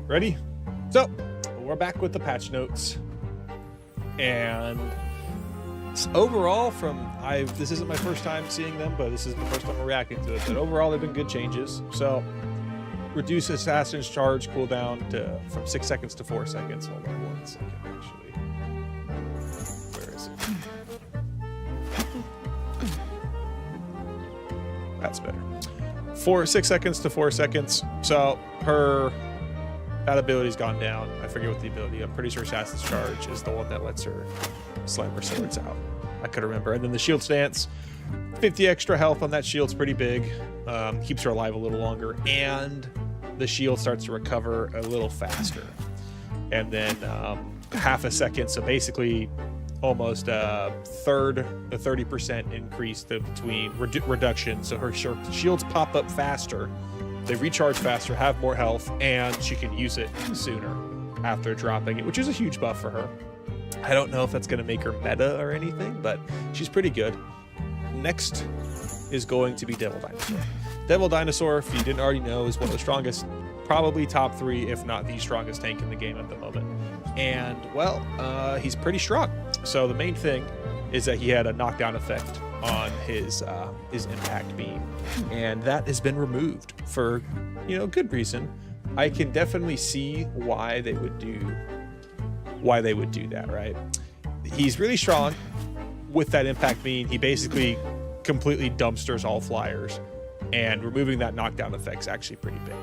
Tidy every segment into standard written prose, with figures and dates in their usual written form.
ready? So we're back with the patch notes, and overall, this isn't my first time seeing them, but this is the first time I'm reacting to it. But overall, they've been good changes. So reduce Assassin's Charge cooldown from 6 seconds to 4 seconds. Hold on 1 second, actually. Where is it? That's better. 6 seconds to 4 seconds. So that ability's gone down. I forget what the ability. I'm pretty sure Assassin's Charge is the one that lets her slam her swords out. I could remember. And then the shield stance, 50 extra health on that shield's pretty big. Keeps her alive a little longer, and the shield starts to recover a little faster. And then half a second, so basically almost a third, a 30% increase between reduction. So her shields pop up faster, they recharge faster, have more health, and she can use it sooner after dropping it, which is a huge buff for her. I don't know if that's going to make her meta or anything, but she's pretty good. Next is going to be Devil Dinosaur. Devil Dinosaur, if you didn't already know, is one of the strongest, probably top 3, if not the strongest tank in the game at the moment. And, well, he's pretty strong. So the main thing is that he had a knockdown effect on his impact beam, and that has been removed for, good reason. I can definitely see why they would do that, right? He's really strong with that impact beam. He basically completely dumpsters all flyers, and removing that knockdown effect is actually pretty big.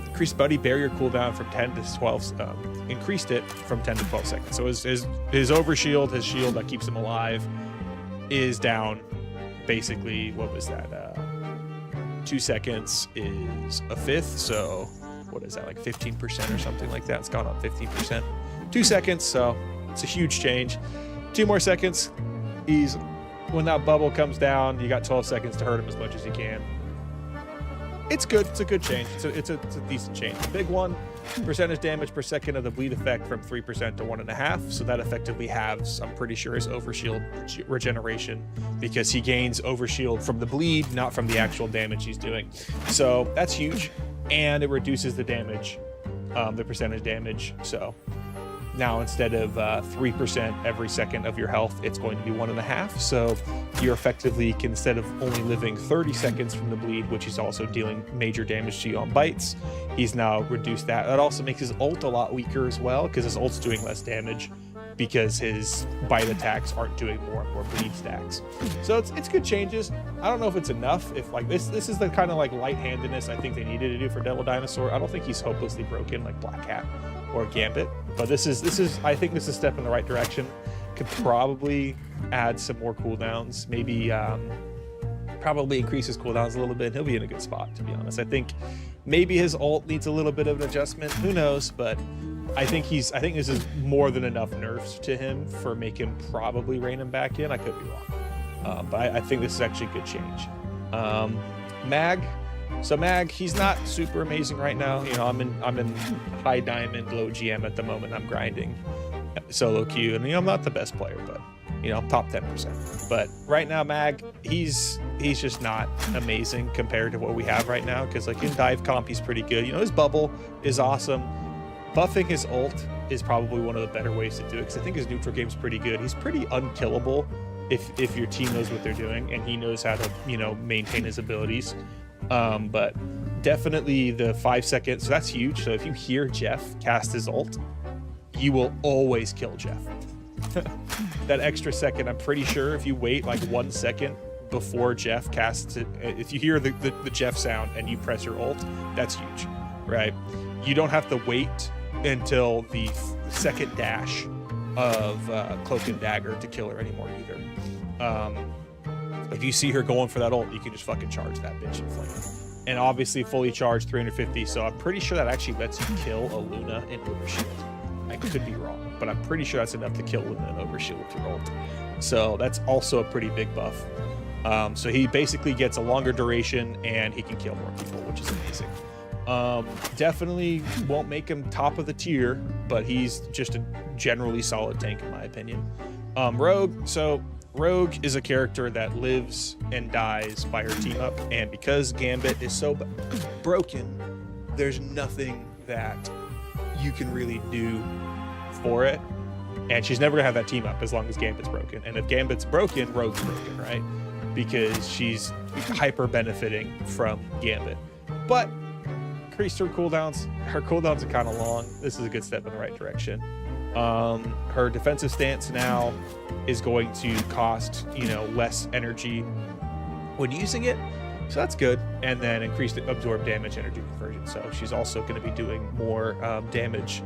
Increased buddy barrier cooldown from 10 to 12, increased it from 10 to 12 seconds. So his overshield, his shield that keeps him alive, is down. Basically, what was that? 2 seconds is a fifth. So what is that, like 15% or something like that? It's gone up 15%. 2 seconds, so it's a huge change. 2 more seconds. When that bubble comes down, you got 12 seconds to hurt him as much as you can. It's good. It's a good change. It's a decent change. The big one, percentage damage per second of the bleed effect from 3% to 1.5%. So that effectively halves, I'm pretty sure, his overshield regeneration, because he gains overshield from the bleed, not from the actual damage he's doing. So that's huge, and it reduces the damage, the percentage damage. So now instead of 3% every second of your health, it's going to be 1.5. So you're effectively, instead of only living 30 seconds from the bleed, which is also dealing major damage to you on bites, he's now reduced that. That also makes his ult a lot weaker as well, because his ult's doing less damage because his bite attacks aren't doing more and more bleed stacks. So it's good changes. I don't know if it's enough. If like this is the kind of like light-handedness I think they needed to do for Devil Dinosaur. I don't think he's hopelessly broken like Black Cat or Gambit, but this is I think this is a step in the right direction. Could probably add some more cooldowns, maybe probably increase his cooldowns a little bit. He'll be in a good spot, to be honest. I think maybe his ult needs a little bit of an adjustment, who knows, but I think this is more than enough nerfs to him for make him probably rein him back in. I could be wrong, but I think this is actually a good change. Mag. So Mag, he's not super amazing right now. I'm in high diamond, low GM at the moment. I'm grinding solo queue, and I'm not the best player, but top 10%. But right now, Mag, he's just not amazing compared to what we have right now. Because like in dive comp, he's pretty good. His bubble is awesome. Buffing his ult is probably one of the better ways to do it, because I think his neutral game's pretty good. He's pretty unkillable if your team knows what they're doing and he knows how to maintain his abilities. But definitely the 5 seconds, so that's huge. So if you hear Jeff cast his ult, you will always kill Jeff. That extra second, I'm pretty sure if you wait like 1 second before Jeff casts it, if you hear the Jeff sound and you press your ult, that's huge, right? You don't have to wait until the second dash of Cloak and Dagger to kill her anymore either. If you see her going for that ult, you can just fucking charge that bitch and flame it. And obviously fully charged 350, so I'm pretty sure that actually lets you kill a Luna in overshield. I could be wrong, but I'm pretty sure that's enough to kill Luna in overshield with your ult. So that's also a pretty big buff. So he basically gets a longer duration and he can kill more people, which is amazing. Definitely won't make him top of the tier, but he's just a generally solid tank in my opinion. Rogue, so Rogue is a character that lives and dies by her team up, and because Gambit is so broken, there's nothing that you can really do for it. And she's never gonna have that team up as long as Gambit's broken. And if Gambit's broken, Rogue's broken, right? Because she's hyper benefiting from Gambit. But increased her cooldowns. Her cooldowns are kind of long. This is a good step in the right direction. Her defensive stance now is going to cost, you know, less energy when using it. So that's good. And then increased absorb damage energy conversion. So she's also going to be doing more damage.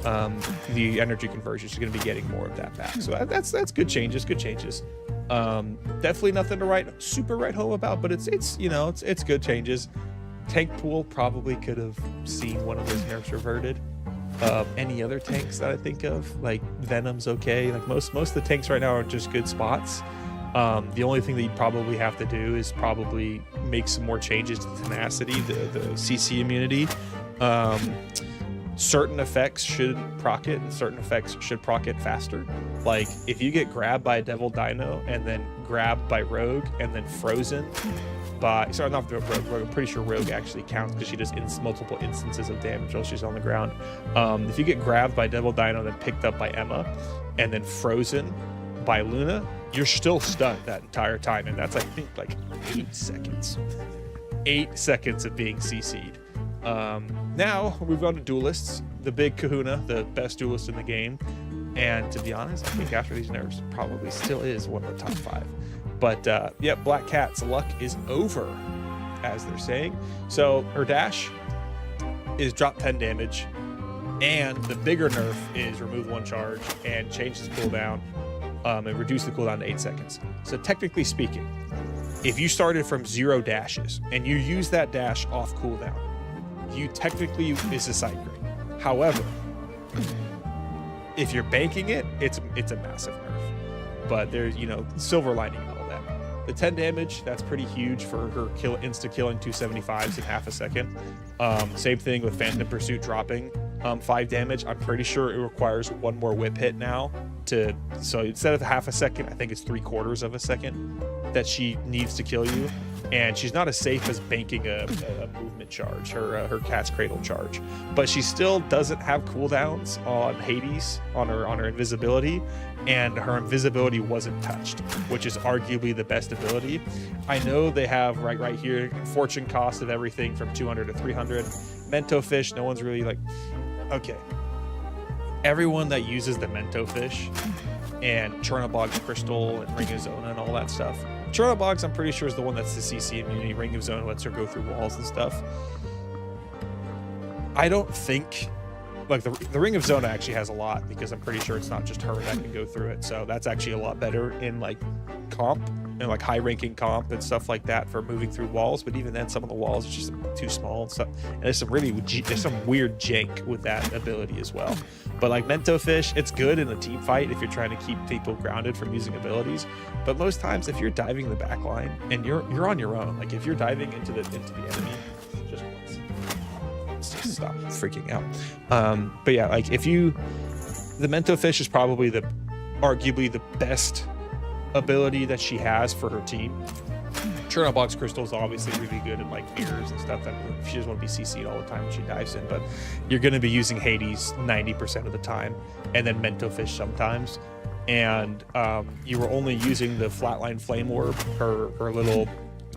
The energy conversion, she's going to be getting more of that back. So that's good changes. Good changes. Definitely nothing to super write home about, but it's you know, it's good changes. Tank pool probably could have seen one of those nerfs reverted. Any other tanks that I think of, like Venom's okay. Like most of the tanks right now are just good spots. The only thing that you'd probably have to do is probably make some more changes to tenacity, the CC immunity. Certain effects should proc it, and certain effects should proc it faster. Like if you get grabbed by a Devil Dino and then grabbed by Rogue and then frozen by, sorry, not Rogue, I'm pretty sure Rogue actually counts because she does multiple instances of damage while she's on the ground. If you get grabbed by Devil Dino and then picked up by Emma and then frozen by Luna, you're still stunned that entire time, and that's I think like 8 seconds. 8 seconds of being CC'd. Now we've gone to duelists, the big kahuna, the best duelist in the game, and to be honest, I think after these nerfs probably still is one of the top 5. But yeah, Black Cat's luck is over, as they're saying. So her dash is drop 10 damage, and the bigger nerf is remove 1 charge and change his cooldown, and reduce the cooldown to 8 seconds. So technically speaking, if you started from 0 dashes and you use that dash off cooldown, you technically is a side grade. However, if you're banking it, it's a massive nerf. But there's, you know, silver lining and all that. The 10 damage, that's pretty huge for her insta-killing 275s in half a second. Same thing with Phantom Pursuit dropping 5 damage. I'm pretty sure it requires 1 more whip hit now so instead of half a second, I think it's 3/4 of a second that she needs to kill you. And she's not as safe as banking a movement charge, her Cat's Cradle charge. But she still doesn't have cooldowns on Hades, on her invisibility, and her invisibility wasn't touched, which is arguably the best ability. I know they have right here fortune cost of everything from 200 to 300. Mento Fish, no one's really like, okay. Everyone that uses the Mento Fish and Chernobog's Crystal and Ring of Zona and all that stuff. Chernobog's, I'm pretty sure, is the one that's the CC immunity. Ring of Zona lets her go through walls and stuff. I don't think, like the Ring of Zona actually has a lot, because I'm pretty sure it's not just her that can go through it. So that's actually a lot better in like comp and like high ranking comp and stuff like that for moving through walls. But even then, some of the walls are just too small and stuff. And there's some weird jank with that ability as well. But like Mento Fish, it's good in a team fight if you're trying to keep people grounded from using abilities. But most times, if you're diving the back line and you're on your own, like if you're diving into the enemy, just once, let's just stop freaking out. But yeah, like the Mento Fish is probably arguably the best ability that she has for her team. Chernobog's Crystal is obviously really good in like mirrors and stuff that she doesn't want to be CC'd all the time when she dives in, but you're going to be using Hades 90% of the time, and then Mento Fish sometimes. And you were only using the Flatline Flame Orb, her little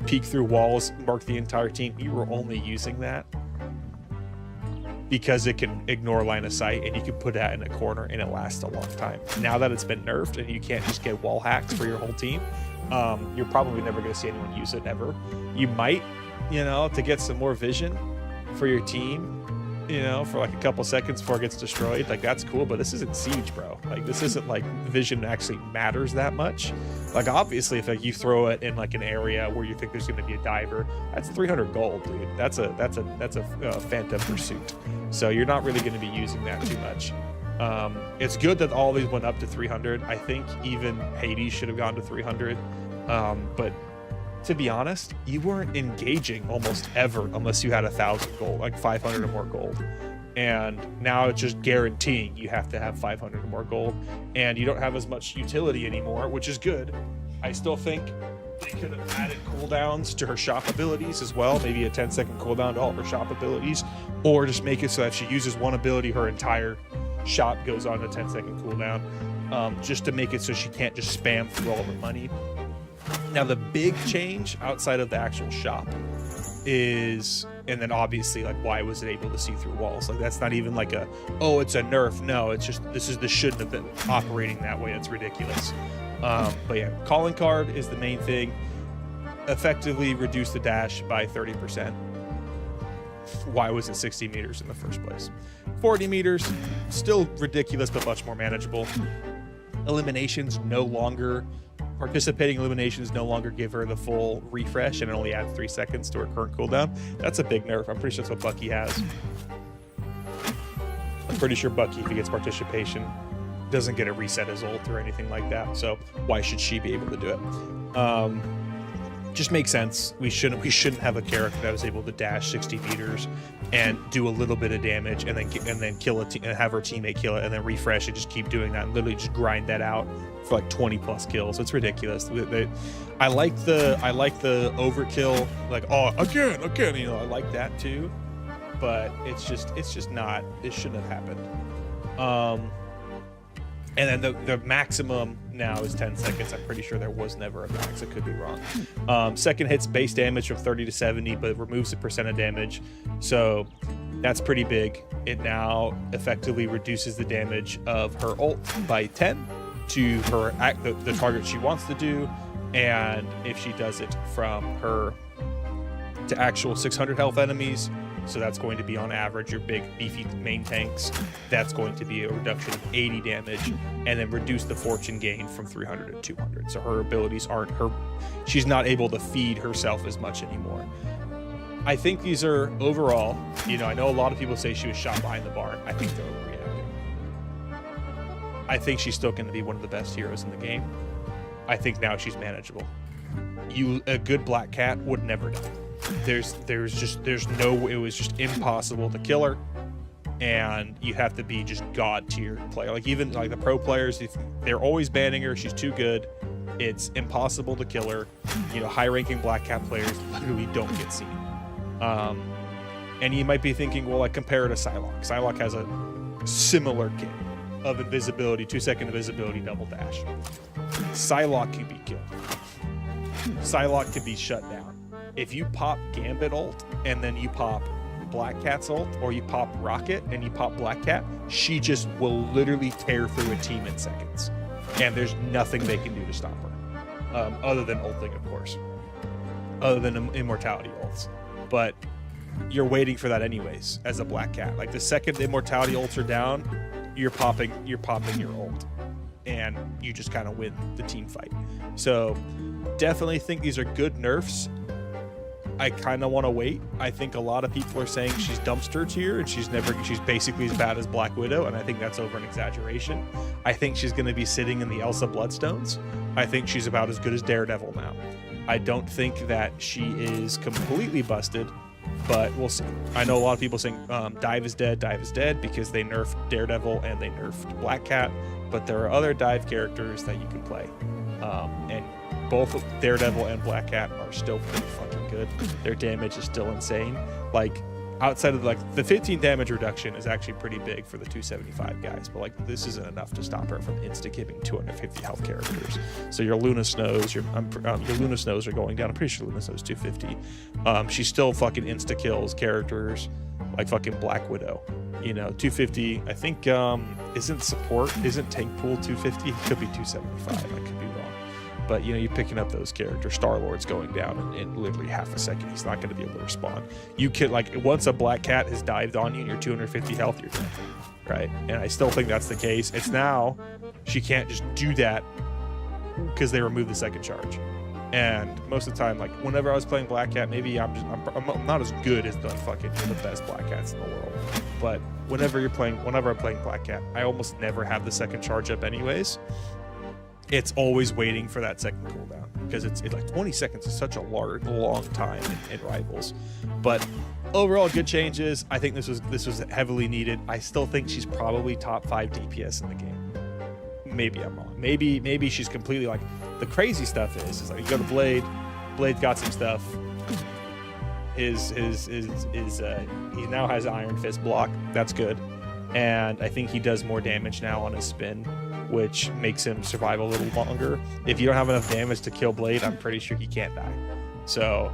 peek through walls, mark the entire team. You were only using that because it can ignore line of sight, and you can put that in a corner and it lasts a long time. Now that it's been nerfed and you can't just get wall hacks for your whole team, you're probably never going to see anyone use it ever. You might, you know, to get some more vision for your team, you know, for like a couple seconds before it gets destroyed. Like that's cool, but this isn't Siege, bro. Like this isn't like vision actually matters that much. Like obviously if like you throw it in like an area where you think there's going to be a diver, that's 300 gold, dude. That's a Phantom Pursuit. So you're not really going to be using that too much. It's good that all these went up to 300. I think even Hades should have gone to 300. But to be honest, you weren't engaging almost ever unless you had 1,000 gold, like 500 or more gold. And now it's just guaranteeing you have to have 500 or more gold, and you don't have as much utility anymore, which is good. I still think They could have added cooldowns to her shop abilities as well, maybe a 10-second cooldown to all her shop abilities, or just make it so that if she uses one ability, her entire shop goes on a 10-second cooldown, just to make it so she can't just spam through all of her money. Now, the big change outside of the actual shop is, and then obviously, like, why was it able to see through walls? Like, that's not even like a, oh, it's a nerf. No, it's just, this shouldn't have been operating that way. It's ridiculous. But yeah, calling card is the main thing. Effectively reduce the dash by 30%. Why was it 60 meters in the first place? 40 meters, still ridiculous, but much more manageable. Eliminations no longer, participating eliminations no longer give her the full refresh, and it only adds 3 seconds to her current cooldown. That's a big nerf. I'm pretty sure that's what Bucky has. I'm pretty sure Bucky, if he gets participation, doesn't get a reset his ult or anything like that. So why should she be able to do it? Just makes sense. We shouldn't have a character that is able to dash 60 meters and do a little bit of damage and then kill and have her teammate kill it and then refresh and just keep doing that and literally just grind that out for like 20 plus kills. It's ridiculous. I like the overkill, like, oh, again, you know, I like that too, but it's just not, it shouldn't have happened. And then the maximum now is 10 seconds. I'm pretty sure there was never a max. I could be wrong. Second hits base damage from 30 to 70, but it removes the percent of damage. So that's pretty big. It now effectively reduces the damage of her ult by 10 to her the target she wants to do. And if she does it from her to actual 600 health enemies, so that's going to be on average your big beefy main tanks, that's going to be a reduction of 80 damage, and then reduce the fortune gain from 300 to 200. So her abilities aren't she's not able to feed herself as much anymore. I think these are overall, you know, I know a lot of people say she was shot behind the barn. I think they're overreacting. I think she's still going to be one of the best heroes in the game. I think now she's manageable. A good Black Cat would never die. It was just impossible to kill her, and you have to be just god tier player. Like, even like the pro players, they're always banning her. She's too good. It's impossible to kill her. You know, high ranking Black Cat players literally don't get seen. And you might be thinking, well, like, compare her to Psylocke. Psylocke has a similar kit of invisibility, 2-second invisibility, double dash. Psylocke can be killed. Psylocke can be shut down. If you pop Gambit ult and then you pop Black Cat's ult, or you pop Rocket and you pop Black Cat, she just will literally tear through a team in seconds. And there's nothing they can do to stop her. Other than ulting, of course. Other than immortality ults. But you're waiting for that anyways as a Black Cat. Like, the second the immortality ults are down, you're popping your ult. And you just kind of win the team fight. So definitely think these are good nerfs. I kind of want to wait. I think a lot of people are saying she's dumpster tier and she's basically as bad as Black Widow, and I think that's over an exaggeration. I think she's going to be sitting in the Elsa Bloodstones. I think she's about as good as Daredevil now. I don't think that she is completely busted, but we'll see. I know a lot of people saying Dive is dead because they nerfed Daredevil and they nerfed Black Cat, but there are other dive characters that you can play, and both Daredevil and Black Cat are still pretty fucking good. Their damage is still insane. Like, outside of like the 15 damage reduction is actually pretty big for the 275 guys, but like, this isn't enough to stop her from insta-kipping 250 health characters. So your Luna Snows, your Luna Snows are going down. I'm pretty sure Luna Snows 250. She still fucking insta-kills characters like fucking Black Widow. You know, 250. I think isn't tank pool 250? It could be 275. I could be wrong. But, you know, you're picking up those characters. Star-Lord's going down in literally half a second. He's not going to be able to respond. You can, like, once a Black Cat has dived on you and you're 250 health, you're dead, right? And I still think that's the case. It's now she can't just do that because they removed the second charge. And most of the time, like, whenever I was playing Black Cat, maybe I'm not as good as the best Black Cats in the world. But whenever I'm playing Black Cat, I almost never have the second charge up anyways. It's always waiting for that second cooldown because it's like 20 seconds is such a long time in Rivals. But overall, good changes. I think this was heavily needed. I still think she's probably top 5 DPS in the game. maybe I'm wrong. Maybe she's completely like, the crazy stuff is like you go to Blade. Blade's got some stuff. He now has Iron Fist block. That's good. And I think he does more damage now on his spin, which makes him survive a little longer. If you don't have enough damage to kill Blade, I'm pretty sure he can't die. So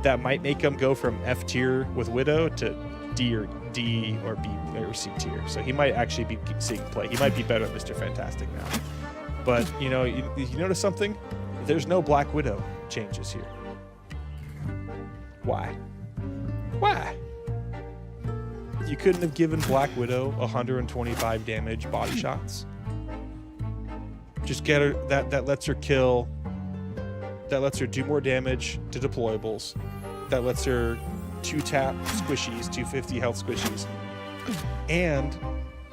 that might make him go from F tier with Widow to D or B or C tier. So he might actually be seeing play. He might be better than Mr. Fantastic now. But you notice something? There's no Black Widow changes here. Why? You couldn't have given Black Widow 125 damage body shots. Just get her that lets her kill. That lets her do more damage to deployables. That lets her 2-tap squishies, 250 health squishies. And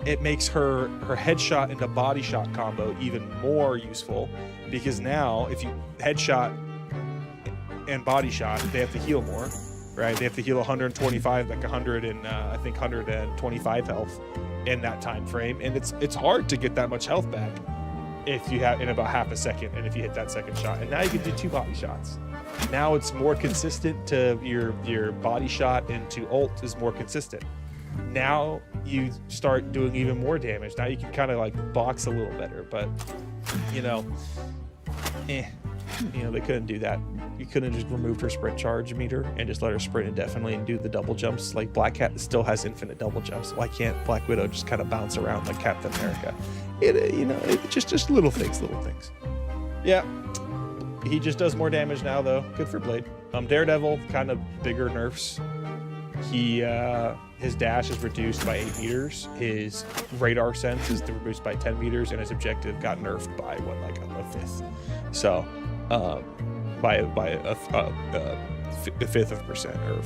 it makes her headshot into body shot combo even more useful, because now if you headshot and body shot, they have to heal more, right? They have to heal 125, like 100 and I think 125 health in that time frame, and it's hard to get that much health back if you have in about half a second, and if you hit that second shot. And now you can do 2 body shots. Now it's more consistent to your body shot into ult is more consistent. Now you start doing even more damage. Now you can kind of like box a little better, but they couldn't do that. You couldn't just remove her sprint charge meter and just let her sprint indefinitely and do the double jumps. Like Black Cat still has infinite double jumps. Why can't Black Widow just kind of bounce around like Captain America? Just little things. Yeah, he just does more damage now though. Good for Blade. Daredevil, kind of bigger nerfs. His dash is reduced by 8 meters. His radar sense is reduced by 10 meters, and his objective got nerfed by a fifth. So, by a fifth of a percent, or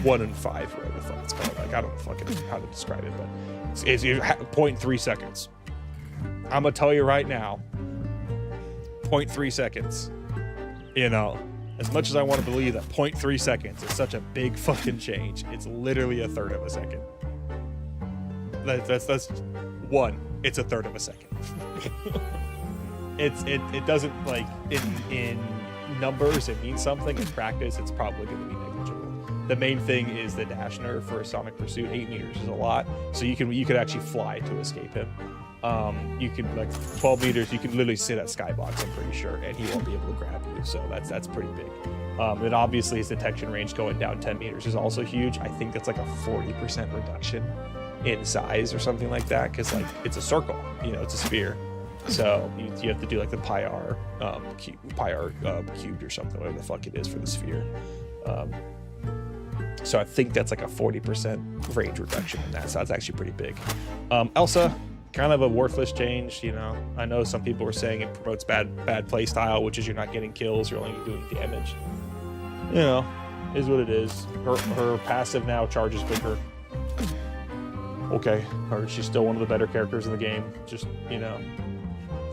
1 in 5, whatever the fuck it's called. Like I don't know fucking how to describe it, but it's 0.3 seconds. I'm gonna tell you right now, 0.3 seconds. As much as I want to believe that 0.3 seconds is such a big fucking change, it's literally a third of a second. That's one. It's a third of a second. It doesn't, like, in numbers it means something. In practice, it's probably going to be negligible. The main thing is the dash nerf for a Sonic Pursuit. 8 meters is a lot, so you could actually fly to escape him. You can, like, 12 meters, you can literally sit at skybox, I'm pretty sure, and he won't be able to grab you, so that's pretty big. And obviously his detection range going down 10 meters is also huge. I think that's like a 40% reduction in size or something like that, because like it's a circle, it's a sphere, so you have to do like the pi r cubed or something, whatever the fuck it is for the sphere. So I think that's like a 40% range reduction in that, so that's actually pretty big. Elsa, kind of a worthless change. I know some people were saying it promotes bad play style, which is you're not getting kills, you're only doing damage. Is what it is. Her passive now charges quicker. Okay, or she's still one of the better characters in the game. Just,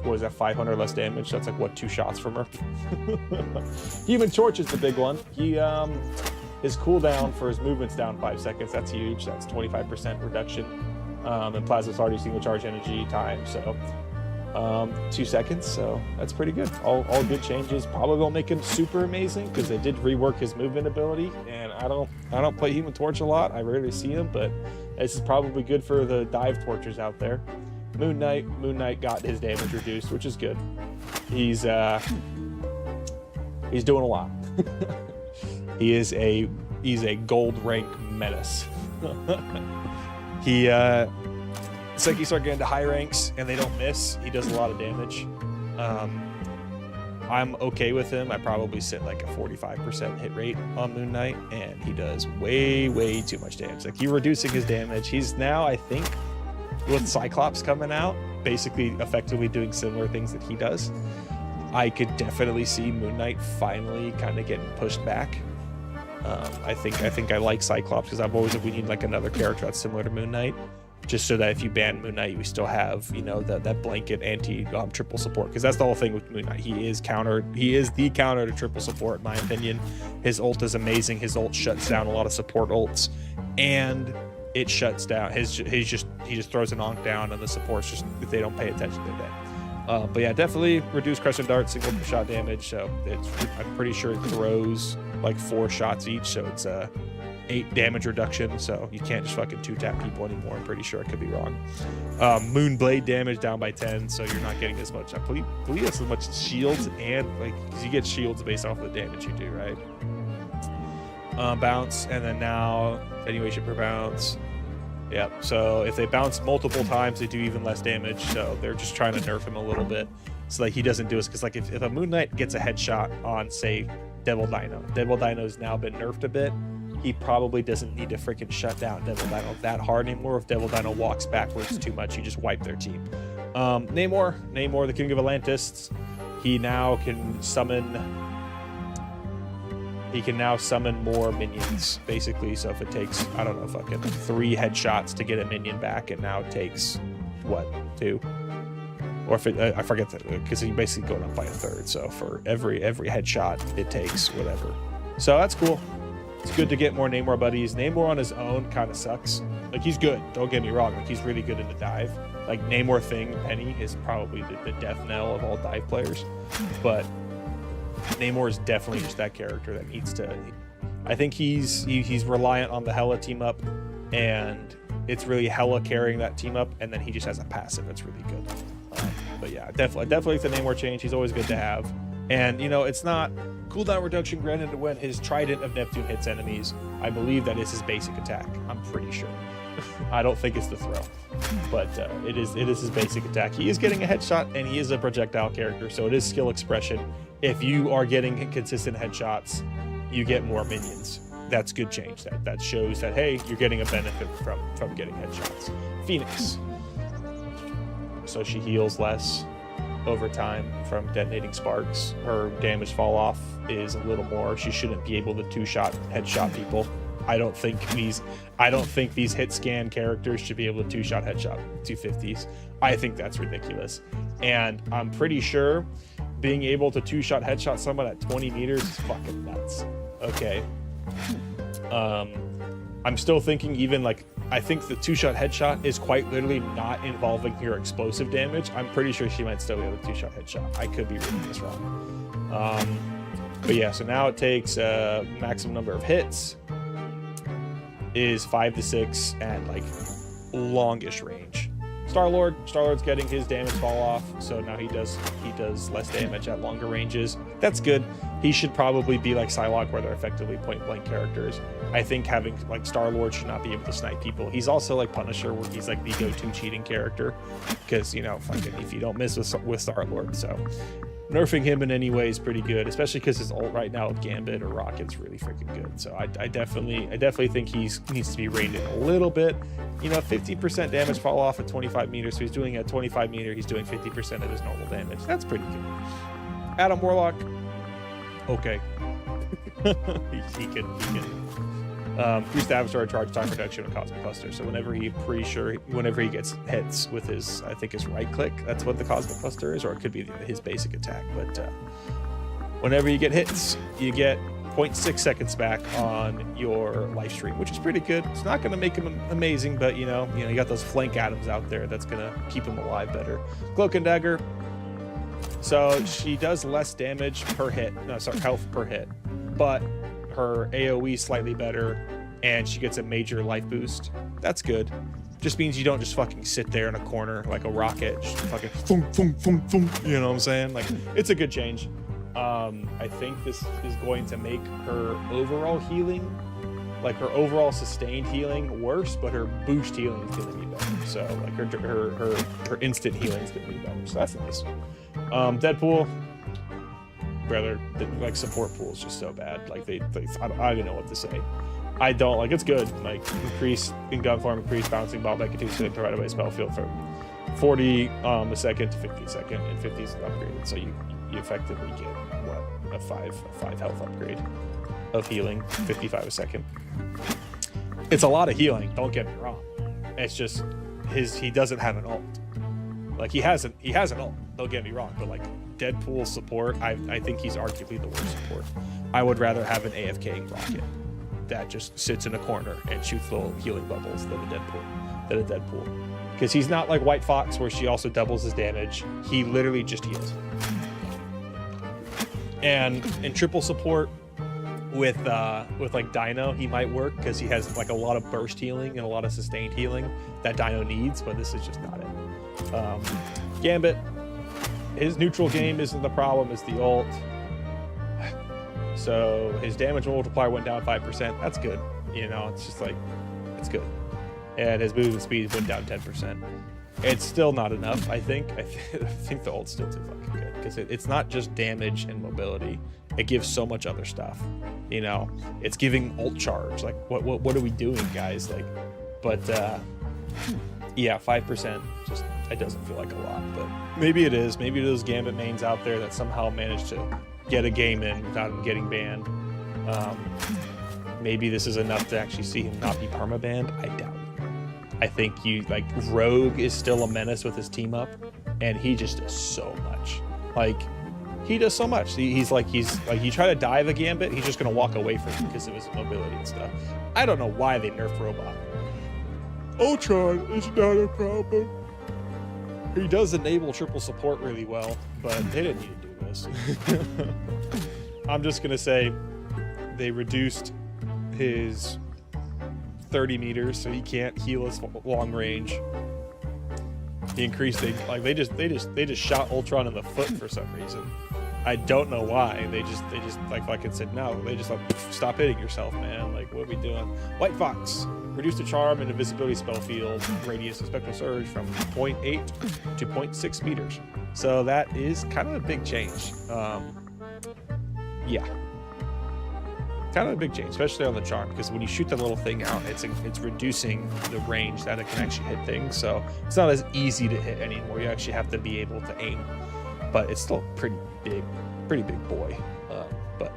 what is that, 500 less damage? That's like, what, 2 shots from her? Human Torch is the big one. His cooldown for his movement's down 5 seconds. That's huge. That's 25% reduction. And Plasma's already single charge energy time, so 2 seconds, so that's pretty good. All good changes. Probably won't make him super amazing because they did rework his movement ability, and I don't play Human Torch a lot. I rarely see him, but this is probably good for the dive torchers out there. Moon Knight got his damage reduced, which is good. He's doing a lot. He's a gold rank menace. It's like you start getting to high ranks and they don't miss. He does a lot of damage. I'm okay with him. I probably sit like a 45% hit rate on Moon Knight, and he does way too much damage. Like, you're reducing his damage. He's now, I think, with Cyclops coming out, basically effectively doing similar things that he does. I could definitely see Moon Knight finally kind of getting pushed back. I think I like Cyclops because we need like another character that's similar to Moon Knight, just so that if you ban Moon Knight, we still have that blanket anti triple support, because that's the whole thing with Moon Knight. He is the counter to triple support, in my opinion. His ult is amazing. His ult shuts down a lot of support ults, and it shuts down. He just throws a knock down, and the supports just, if they don't pay attention, they're dead. But yeah, definitely reduce crescent dart, single shot damage. So I'm pretty sure it throws like 4 shots each, so it's a 8 damage reduction. So you can't just fucking 2-tap people anymore. I'm pretty sure. I could be wrong. Moonblade damage down by 10, so you're not getting as much. I believe that's as much shields, and like, because you get shields based off of the damage you do, right? Bounce, and then now attenuation per bounce. Yep. So if they bounce multiple times, they do even less damage. So they're just trying to nerf him a little bit, so like he doesn't do it. Because like if a Moon Knight gets a headshot on, say, Devil Dino's now been nerfed a bit. He probably doesn't need to freaking shut down Devil Dino that hard anymore. If Devil Dino walks backwards too much, you just wipe their team. Namor, the King of Atlantis. He now can summon more minions, basically. So if it takes, I don't know, fucking 3 headshots to get a minion back, it now takes, what, 2? Or if it, I forget that, because you're basically going up by a third. So for every headshot, it takes whatever. So that's cool. It's good to get more Namor buddies. Namor on his own kind of sucks. Like, he's good, don't get me wrong. Like, he's really good in the dive. Like, Namor Thing Penny is probably the death knell of all dive players. But Namor is definitely just that character that needs to... I think he's reliant on the Hela team up, and it's really Hela carrying that team up, and then he just has a passive that's really good. But yeah, definitely the Namor change. He's always good to have. And, you know, it's not cooldown reduction granted when his Trident of Neptune hits enemies. I believe that is his basic attack. I'm pretty sure. I don't think it's the throw, but it is his basic attack. He is getting a headshot, and he is a projectile character, so it is skill expression. If you are getting consistent headshots, you get more minions. That's good change. That shows that, hey, you're getting a benefit from getting headshots. Phoenix. So she heals less over time from detonating sparks. Her damage fall off is a little more. She shouldn't be able to headshot people. I don't think these hit scan characters should be able to 2-shot headshot 250s. I think that's ridiculous. And I'm pretty sure being able to 2-shot headshot someone at 20 meters is fucking nuts. Okay. I'm still thinking, even like, I think the 2-shot headshot is quite literally not involving your explosive damage. I'm pretty sure she might still be able to 2-shot headshot. I could be reading this wrong. But yeah, so now it takes maximum number of hits is 5 to 6 and like longish range. Star-Lord's getting his damage fall off, so now he does less damage at longer ranges. That's good. He should probably be like Psylocke, where they're effectively point-blank characters. I think having like Star-Lord should not be able to snipe people. He's also like Punisher, where he's like the go-to cheating character, because, you know, fucking if you don't miss with Star-Lord. So nerfing him in any way is pretty good, especially because his ult right now with Gambit or Rocket's really freaking good. So I definitely think he needs to be reined in a little bit. You know, 50% damage fall off at 25 meters. So he's doing at 25 meter, he's doing 50% of his normal damage. That's pretty good. Adam Warlock, okay. he can increase the avatar charge time reduction with Cosmic Cluster. So whenever he gets hits with his, I think his right click, that's what the Cosmic Cluster is, or it could be his basic attack. But whenever you get hits, you get 0.6 seconds back on your life stream, which is pretty good. It's not going to make him amazing, but you got those flank Adams out there that's going to keep him alive better. Cloak and Dagger. So she does less damage per hit, health per hit, but her AoE slightly better, and she gets a major life boost. That's good. Just means you don't just fucking sit there in a corner like a rocket, just fucking thum, thum, thum, thum, you know what I'm saying? Like, it's a good change. I think this is going to make her overall healing, like her overall sustained healing, worse, but her boost healing is gonna be better. So like her instant healing is gonna be better. So that's nice. Deadpool, brother, like support pool is just so bad. Like I don't even know what to say. I don't like, it's good. Like increase in gun form, increase bouncing ball that continues to provide away spell field from 40 a second to 50 a second, and 50 is upgraded. So you effectively get what, a 5 health upgrade of healing, 55 a second. It's a lot of healing, don't get me wrong. It's just he doesn't have an ult. Like he has an ult, don't get me wrong, but like Deadpool support, I think he's arguably the worst support. I would rather have an AFKing Rocket. that just sits in a corner and shoots little healing bubbles than a Deadpool. Because he's not like White Fox where she also doubles his damage. He literally just heals. And in triple support with like Dino, he might work because he has like a lot of burst healing and a lot of sustained healing that Dino needs, but this is just not it. Gambit, his neutral game isn't the problem, it's the ult. So his damage multiplier went down 5%. That's good. You know, it's just like, it's good. And his movement speed went down 10%. It's still not enough, I think. I think the ult's still too fucking good because it's not just damage and mobility. It gives so much other stuff. You know, it's giving ult charge. Like, what are we doing, guys? Like, but yeah, 5%. Just it doesn't feel like a lot, but maybe it is. Maybe those Gambit mains out there that somehow managed to get a game in without him getting banned. Maybe this is enough to actually see him not be permabanned. I doubt it. I think Rogue is still a menace with his team up, and he just does so much. Like, he does so much. He's like you try to dive a Gambit, he's just gonna walk away from it because of his mobility and stuff. I don't know why they nerfed Robot. Ultron is not a problem. He does enable triple support really well, but they didn't need to do this. I'm just gonna say they reduced his 30 meters so he can't heal us long range. He increased they just shot Ultron in the foot for some reason. I don't know why. They just like fucking said no. They just like, stop hitting yourself, man. Like, what are we doing? White Fox reduced the charm and invisibility spell field radius of spectral surge from 0.8 to 0.6 meters. So that is kind of a big change. Yeah. Kind of a big change, especially on the charm, because when you shoot that little thing out, it's reducing the range that it can actually hit things. So it's not as easy to hit anymore. You actually have to be able to aim, but it's still pretty big boy. But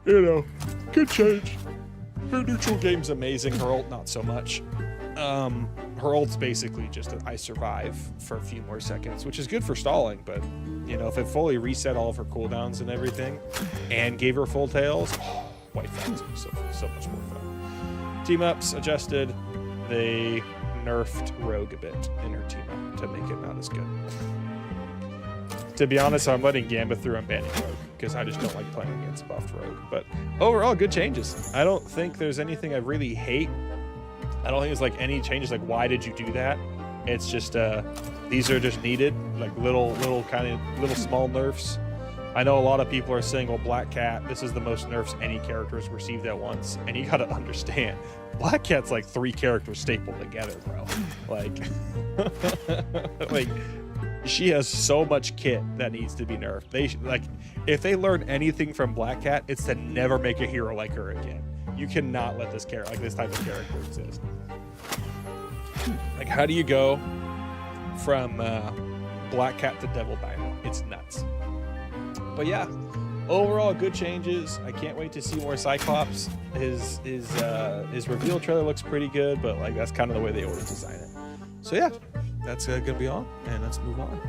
you know, good change. Her neutral game's amazing. Her ult not so much. Her ult's basically just I survive for a few more seconds, which is good for stalling. But you know, if it fully reset all of her cooldowns and everything, and gave her full tails. White Fox was so much more fun. Team ups adjusted. They nerfed Rogue a bit in her team up to make it not as good. To be honest, I'm letting Gambit through. I'm banning Rogue because I just don't like playing against buffed Rogue. But overall, good changes. I don't think there's anything I really hate. I don't think it's like any changes like why did you do that? It's just these are just needed, like little small nerfs. I know a lot of people are saying, well, Black Cat, this is the most nerfs any character has received at once. And you gotta understand, Black Cat's like 3 characters stapled together, bro. Like, like she has so much kit that needs to be nerfed. Like, if they learn anything from Black Cat, it's to never make a hero like her again. You cannot let this character, like this type of character exist. Like, how do you go from Black Cat to Devil Dino? It's nuts. But yeah, overall good changes. I can't wait to see more Cyclops. His reveal trailer looks pretty good, but like that's kind of the way they always design it. So yeah, that's gonna be all, and let's move on.